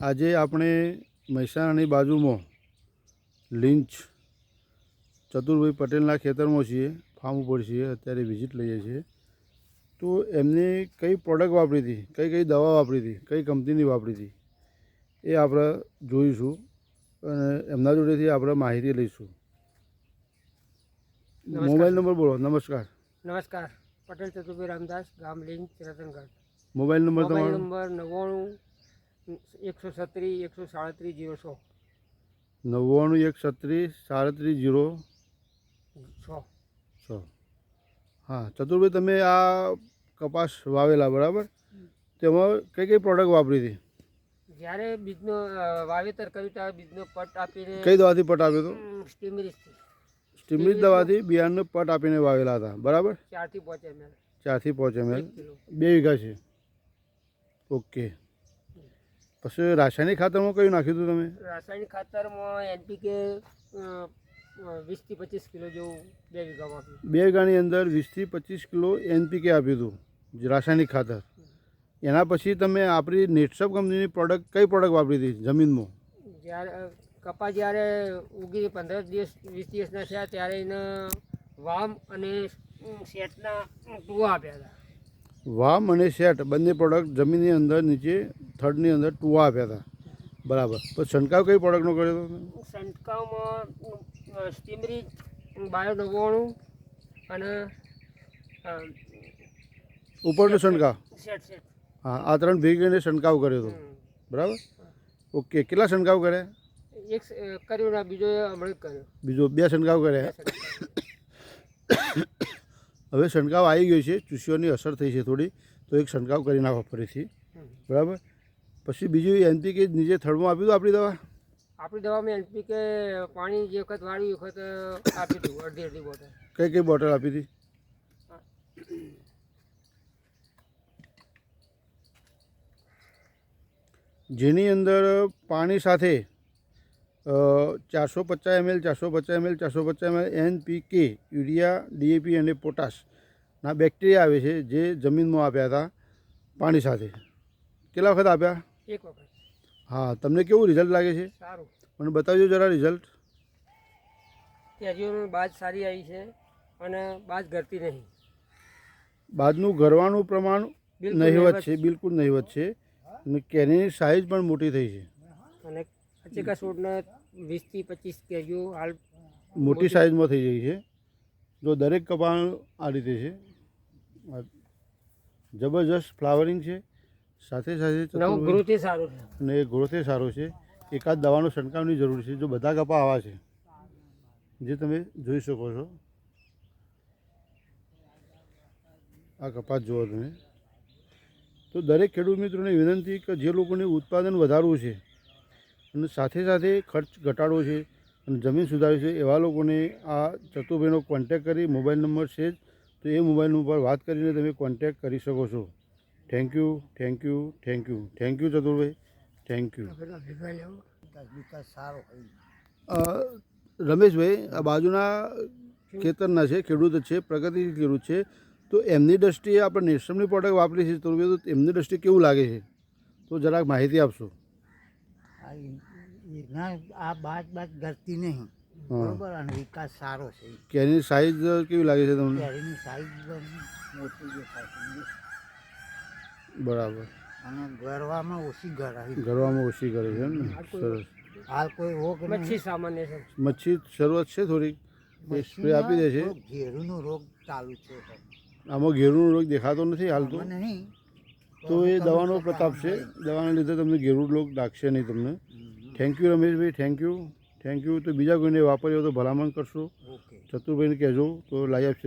આજે આપણે મહેસાણાની બાજુમાં લીંચ ચતુરભાઈ પટેલના ખેતરમાં છીએ, ફાર્મ ઉપર છીએ, અત્યારે વિઝિટ લઈએ છીએ. તો એમને કઈ પ્રોડક્ટ વાપરી હતી, કઈ કઈ દવા વાપરી હતી, કઈ કંપનીની વાપરી હતી એ આપણે જોઈશું અને એમના જોડેથી આપણે માહિતી લઈશું. મોબાઈલ નંબર બોલો. નમસ્કાર. નમસ્કાર. પટેલ ચતુરભાઈ રામદાસ, ગામ Linch, Ratangarh. Mobile number mobile તમારો? નંબર 99 137 137 0 99 137 37 0 હા ચતુરભાઈ, તમે આ કપાસ વાવેલા બરાબર, તેમાં કઈ કઈ પ્રોડક્ટ વાપરી હતી? જ્યારે બીજનો વાવેતર કર્યું ત્યારે બીજનો પટ આપીને. કઈ દવાથી પટ આપ્યો હતો? સ્ટીમરીસથી. સ્ટીમરીસ દવાથી બિયારણનો પટ આપીને વાવેલા હતા બરાબર? 4 થી 5 ml. 4 થી 5 ml. 2 વીઘા છે. ઓકે. પછી રાસાયણિક ખાતરમાં કયું નાખ્યું હતું તમે? રાસાયણિક ખાતરમાં એનપીકે 20 થી 25 કિલો જેવું 2 વીઘામાં આપ્યું. 2 વીઘાની અંદર 20 થી 25 કિલો એનપીકે આપ્યું હતું રાસાયણિક ખાતર. એના પછી તમે આપણી નેટસપ કંપનીની પ્રોડક્ટ, કઈ પ્રોડક્ટ વાપરી હતી જમીનમાં? જ્યારે કપાસ જ્યારે ઉગી 15 દિવસ 20 દિવસના થયા ત્યારે એને વામ અને શેટના ટુવા આપ્યા હતા. વામ અને શેટ બંને પ્રોડક્ટ જમીનની અંદર નીચે થડની અંદર ટુવા આપ્યા હતા બરાબર. તો છંટકાવ કઈ પ્રોડક્ટનો કર્યો હતો? છંટકાવમાં સ્ટીમરીજ, બાયો 99 અને ઉપરનો છંટકાવ. શેટ. હા, આ 3 ભેગી કરીને છંટકાવ કર્યો હતો બરાબર. ઓકે. કેટલા છંટકાવ કર્યા? એક કર્યો ને બીજો હમણાં કર્યો. બીજો 2 છંટકાવ કર્યા. હવે છંટકાવ આવી ગયો છે, ચૂસ્યોની અસર થઈ છે થોડી, તો એક છંટકાવ કરી નાખો ફરીથી બરાબર. પછી બીજું એનપીકે નીચે થડમાં આપ્યું હતું આપણી દવા? આપણી દવામાં એનપીકે પાણી જે વખત વાળ્યું એ વખત આપી હતું અડધી બોટલ. કઈ કઈ બોટલ આપી હતી? જેની અંદર પાણી સાથે 450 ml 450 ml 450 ml NPK, urea, DAP અને પોટાશના બેક્ટેરિયા આવે છે જે જમીનમાં આપ્યા હતા પાણી સાથે. કેટલા વખત આપ્યા? એક વખત. હા, તમને કેવું રિઝલ્ટ લાગે છે? સારું. મને બતાવજો જરા રિઝલ્ટ. કેરીઓની બાજ સારી આવી છે અને બાજ ઘરતી નહીં. બાજનું ઘરવાનું પ્રમાણ નહીવત છે, બિલકુલ નહીવત છે. અને કેરીની સાઇઝ પણ મોટી થઈ છે અને ચીકા છોડને 20 થી 25 કેરીઓ હાલ મોટી સાઇઝમાં થઈ ગઈ છે. જો દરેક કપાળ આ રીતે છે, જબરજસ્ત ફ્લાવરિંગ છે, સાથે સાથે ગ્રોથ સારો છે અને ગ્રોથે સારો છે. એકાદ દવાનો છંટકાવની જરૂર છે. જો બધા કપા આવા છે જે તમે જોઈ શકો છો, આ કપાસ જુઓ તમે. તો દરેક ખેડૂત મિત્રોને વિનંતી કે જે લોકોને ઉત્પાદન વધારવું છે અને સાથે સાથે ખર્ચ ઘટાડવો છે અને જમીન સુધારવી છે, એવા લોકોને આ ચતુરભાઈનો કોન્ટેક કરી, મોબાઈલ નંબર છે જ, તો એ મોબાઈલ ઉપર વાત કરીને તમે કોન્ટેક કરી શકો છો. Thank you Chaturbhai, thank you. Rameshbhai આ બાજુના ખેતરના છે, ખેડૂત છે, પ્રગતિશીલ ખેડૂત છે. તો એમની દ્રષ્ટિએ આપણે નેશનલની પ્રોડક્ટ વાપરી છે તો એમની દ્રષ્ટિએ કેવું લાગે છે, તો જરાક માહિતી આપશો. આ બાજ ઘરતી નહીં બરોબર અને વિકાસ સારો છે. કેરીની સાઈઝ કેવી લાગે છે તમને? કેરીની સાઈઝ મોટી દેખાય છે બરાબર. અને ગરવામાં ઓછી ગરાય. ગરવામાં ઓછી કરે છે એમ ને? સરસ. હાલ કોઈ રોગ મચ્છી સામાન્ય છે. મચ્છી શરૂઆત છે થોડીક, સ્પ્રે આપી દે છે. ઘેરુનો રોગ ચાલુ છે. આમાં ઘેરુનો રોગ દેખાતો નથી હાલ તો, નહીં તો એ દવાનો પ્રતાપ છે. દવાના લીધે તમને ઘેરું રોગ લાગશે નહીં તમને. Thank you Rameshbhai, thank you. તો બીજા કોઈને વાપર્યો તો ભલામણ કરશો, ચતુરભાઈને કહેજો તો લાવી આપશે.